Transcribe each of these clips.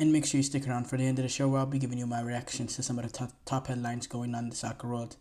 And make sure you stick around for the end of the show where I'll be giving you my reactions to some of the top headlines going on in the soccer world.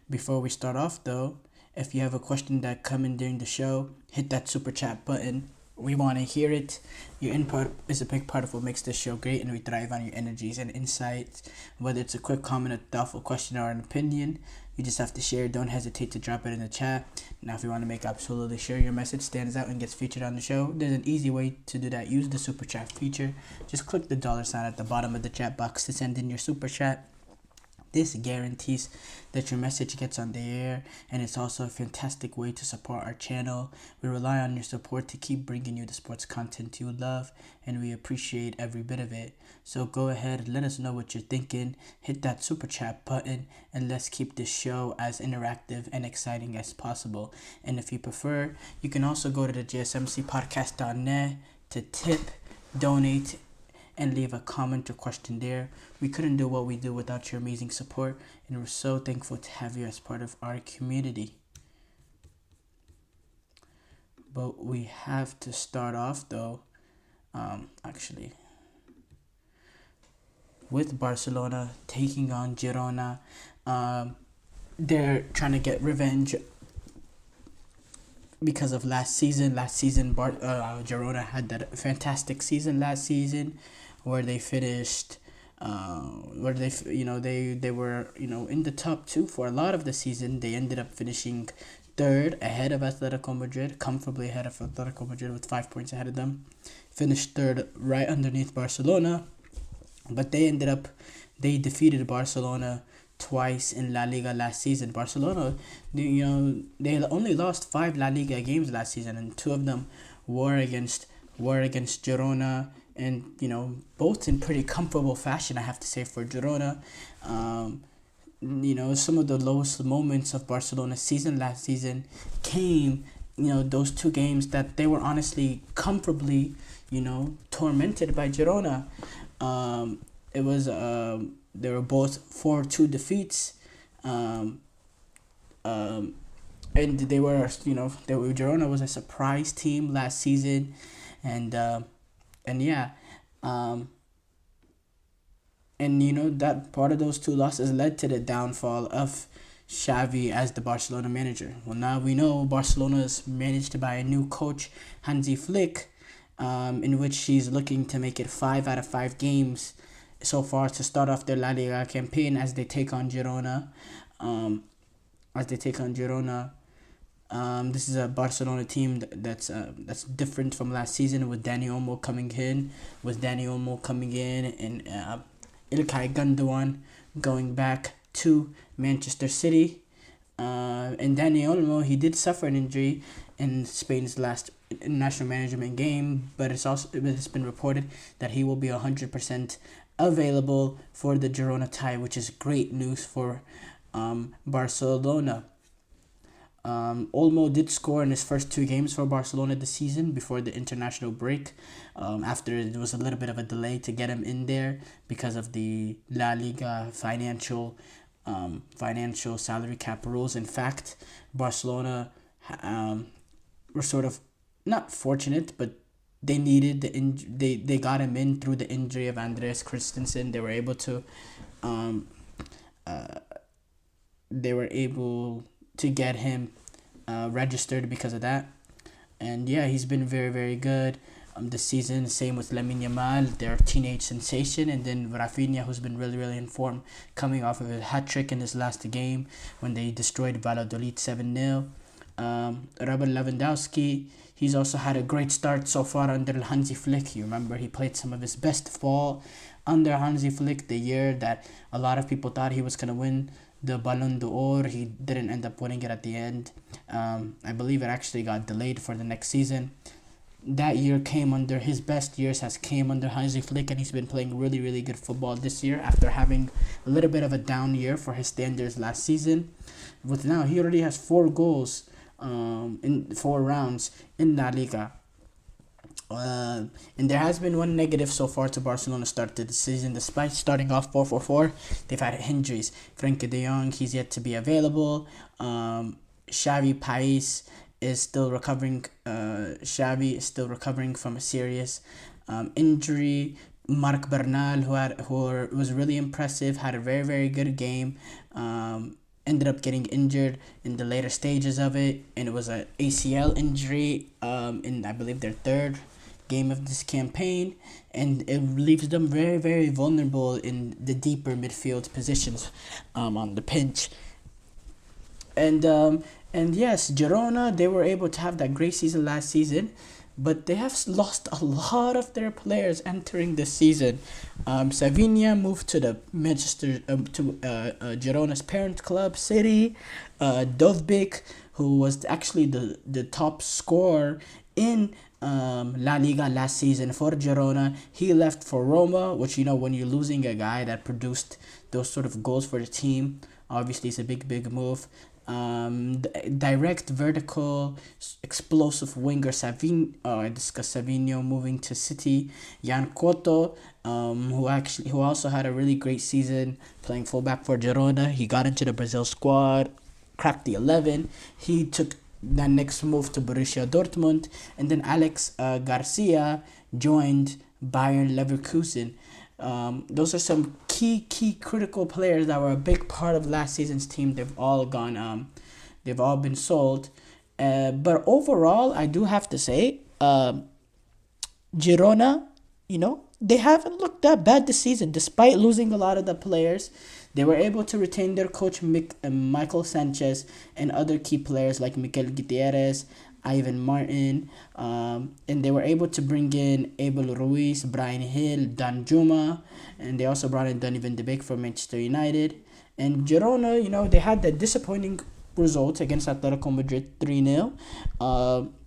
Before we start off though, if you have a question that come in during the show, hit that super chat button. We want to hear it. Your input is a big part of what makes this show great, and we thrive on your energies and insights. Whether it's a quick comment, a thoughtful question, or an opinion, you just have to share. Don't hesitate to drop it in the chat. Now, if you want to make absolutely sure your message stands out and gets featured on the show, there's an easy way to do that. Use the super chat feature. Just click the $ at the bottom of the chat box to send in your super chat. This guarantees that your message gets on the air, and it's also a fantastic way to support our channel. We rely on your support to keep bringing you the sports content you love, and we appreciate every bit of it. So go ahead and let us know what you're thinking. Hit that super chat button, and let's keep this show as interactive and exciting as possible. And if you prefer, you can also go to the gsmcpodcast.net to tip, donate, and leave a comment or question there. We couldn't do what we do without your amazing support, and we're so thankful to have you as part of our community. But we have to start off though, with Barcelona taking on Girona. They're trying to get revenge because of last season. Girona had that fantastic season last season, where they finished, they were in the top two for a lot of the season. They ended up finishing third ahead of Atletico Madrid, comfortably ahead of Atletico Madrid with 5 points ahead of them. Finished third right underneath Barcelona, but they defeated Barcelona twice in La Liga last season. Barcelona, they only lost 5 La Liga games last season, and 2 of them were against Girona, and both in pretty comfortable fashion, I have to say, for Girona. Some of the lowest moments of Barcelona's season last season came, those 2 games that they were honestly comfortably, tormented by Girona. It was they were both 4-2 defeats, and Girona was a surprise team last season, and that part of those 2 losses led to the downfall of Xavi as the Barcelona manager. Well, now we know Barcelona is managed by a new coach, Hansi Flick, in which she's looking to make it 5 out of 5 games so far to start off their La Liga campaign as they take on Girona. This is a Barcelona team that's different from last season, with Dani Olmo coming in, and İlkay Gundogan going back to Manchester City. And Dani Olmo, he did suffer an injury in Spain's last national management game, but it's been reported that he will be 100% available for the Girona tie, which is great news for Barcelona. Olmo did score in his first 2 games for Barcelona this season before the international break, after there was a little bit of a delay to get him in there because of the La Liga financial salary cap rules. In fact, Barcelona were sort of not fortunate, but they needed they got him in through the injury of Andreas Christensen. They were able to get him registered because of that. And yeah, he's been very, very good this season. Same with Lamine Yamal, their teenage sensation, and then Rafinha, who's been really, really in form, coming off of a hat-trick in his last game when they destroyed Valladolid 7-0. Robert Lewandowski, he's also had a great start so far under Hansi Flick. You remember he played some of his best football under Hansi Flick the year that a lot of people thought he was going to win the Ballon d'Or. He didn't end up winning it at the end. I believe it actually got delayed for the next season. That year came under his best years came under Hansi Flick, and he's been playing really, really good football this year after having a little bit of a down year for his standards last season. But now he already has 4 goals in 4 rounds in La Liga. And there has been one negative so far to Barcelona start to the season. Despite starting off 4-4-4, they've had injuries. Frenkie de Jong, he's yet to be available. Xavi Pais is still recovering. Xavi is still recovering from a serious injury. Marc Bernal, who was really impressive, had a very very good game. Ended up getting injured in the later stages of it, and it was an ACL injury. In I believe their third game of this campaign, and it leaves them very very vulnerable in the deeper midfield positions, on the pitch. And yes, Girona, they were able to have that great season last season, but they have lost a lot of their players entering this season. Savinia moved to the Manchester to Girona's parent club, City. Dovbik, who was actually the top scorer in La Liga last season for Girona, he left for Roma, which, when you're losing a guy that produced those sort of goals for the team, obviously it's a big move. Direct vertical explosive winger I discussed Savinho moving to City. Jan Couto, who also had a really great season playing fullback for Girona. He got into the Brazil squad, cracked the 11. He took that next move to Borussia Dortmund, and then Alex Garcia joined Bayern Leverkusen. Those are some key critical players that were a big part of last season's team. They've all gone. They've all been sold. But overall, I do have to say, Girona, they haven't looked that bad this season, despite losing a lot of the players. They were able to retain their coach Michael Sanchez and other key players like Mikel Gutierrez, Ivan Martin, and they were able to bring in Abel Ruiz, Brian Hill, Dan Juma, and they also brought in Donny van de Beek from Manchester United. And Girona, they had that disappointing result against Atletico Madrid 3-0,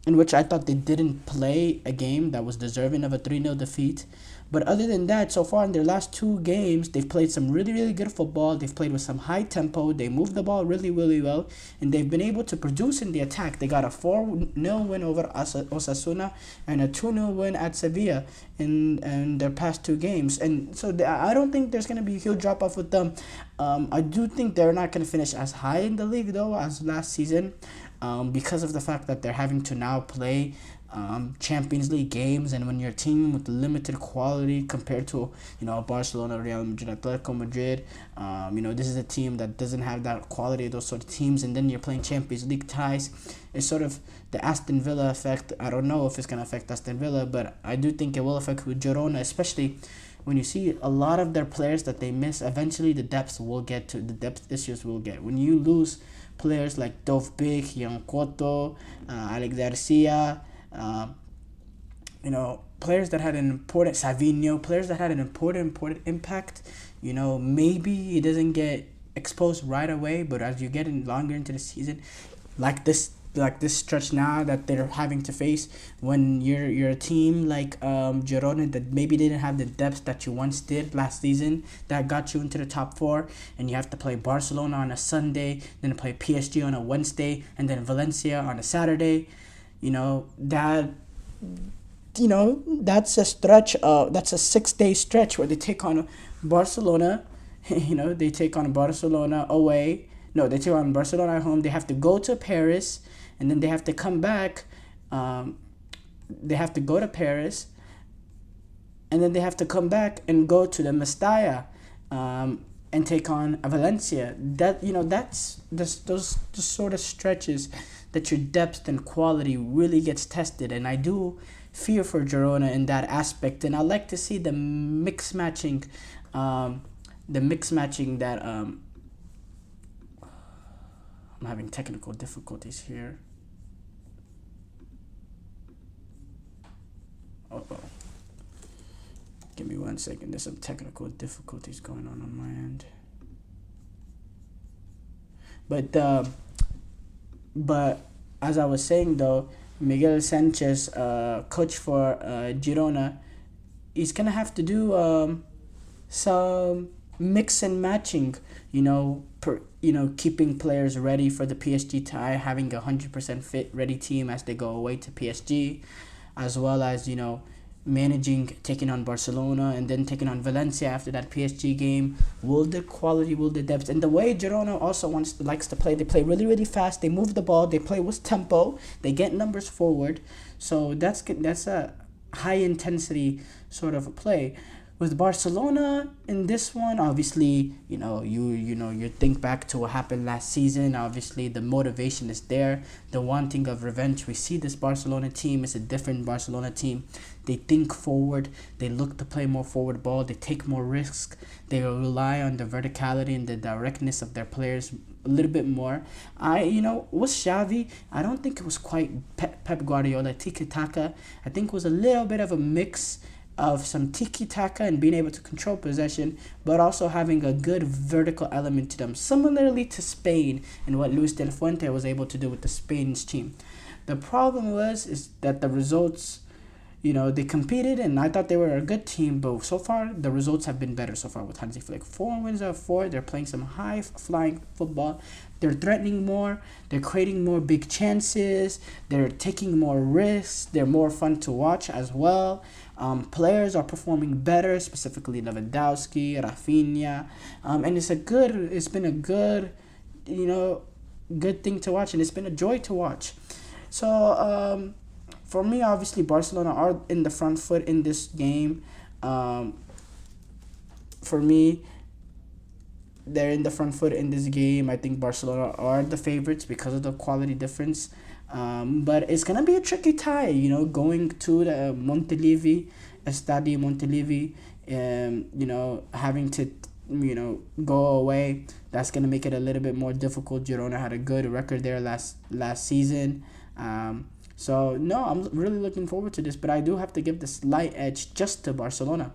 in which I thought they didn't play a game that was deserving of a 3-0 defeat. But other than that, so far in their last two games, they've played some really, really good football. They've played with some high tempo. They move the ball really, really well. And they've been able to produce in the attack. They got a 4-0 win over Osasuna and a 2-0 win at Sevilla in their past two games. And so I don't think there's going to be a huge drop-off with them. I do think they're not going to finish as high in the league, though, as last season, because of the fact that they're having to now play Champions League games, and when you're a team with limited quality compared to Barcelona, Real Madrid, Atletico Madrid, this is a team that doesn't have that quality of those sort of teams, and then you're playing Champions League ties. It's sort of the Aston Villa effect. I don't know if it's going to affect Aston Villa, but I do think it will affect Girona, especially when you see a lot of their players that they miss. Eventually the depth issues will get. When you lose players like Dovbik, Jan Couto, Alex Garcia, players that had an important Savinho, players that had an important impact. Maybe he doesn't get exposed right away, but as you get longer into the season, like this stretch now that they're having to face, when you're a team like Girona that maybe didn't have the depth that you once did last season that got you into the top four, and you have to play Barcelona on a Sunday, then play PSG on a Wednesday, and then Valencia on a Saturday. That's a stretch. That's a 6-day stretch where they take on Barcelona. They take on Barcelona away. No, they take on Barcelona at home. They have to go to Paris, and then they have to come back. They have to go to Paris, and then they have to come back and go to the Mestalla, and take on Valencia. That's those sort of stretches that your depth and quality really gets tested, and I do fear for Girona in that aspect. And I like to see the mix matching that I'm having technical difficulties here. Give me 1 second. There's some technical difficulties going on my end. But as I was saying, though, Miguel Sanchez, coach for Girona, he's gonna have to do some mix and matching. Keeping players ready for the PSG tie, having a 100% fit ready team as they go away to PSG, as well as taking on Barcelona and then taking on Valencia after that PSG game. Will the quality, will the depth, and the way Girona also likes to play, they play really, really fast, they move the ball, they play with tempo, they get numbers forward. So that's a high intensity sort of a play. With Barcelona in this one, obviously, you think back to what happened last season. Obviously, the motivation is there, the wanting of revenge. We see this Barcelona team is a different Barcelona team. They think forward. They look to play more forward ball. They take more risks. They rely on the verticality and the directness of their players a little bit more. With Xavi, I don't think it was quite Pep Guardiola tiki-taka. I think it was a little bit of a mix of some tiki-taka and being able to control possession, but also having a good vertical element to them, similarly to Spain and what Luis Del Fuente was able to do with the Spain's team. The problem is that the results, they competed, and I thought they were a good team, but so far the results have been better so far with Hansi Flick. 4 wins out of 4. They're playing some high-flying football. They're threatening more. They're creating more big chances. They're taking more risks. They're more fun to watch as well. Players are performing better, specifically Lewandowski, Rafinha, and it's been a good, good thing to watch, and it's been a joy to watch. So for me, obviously, Barcelona are in the front foot in this game. For me, they're in the front foot in this game. I think Barcelona are the favorites because of the quality difference. But it's going to be a tricky tie, going to the Estadio Montilivi, having to, go away. That's going to make it a little bit more difficult. Girona had a good record there last season. So, no, I'm really looking forward to this, but I do have to give the slight edge just to Barcelona.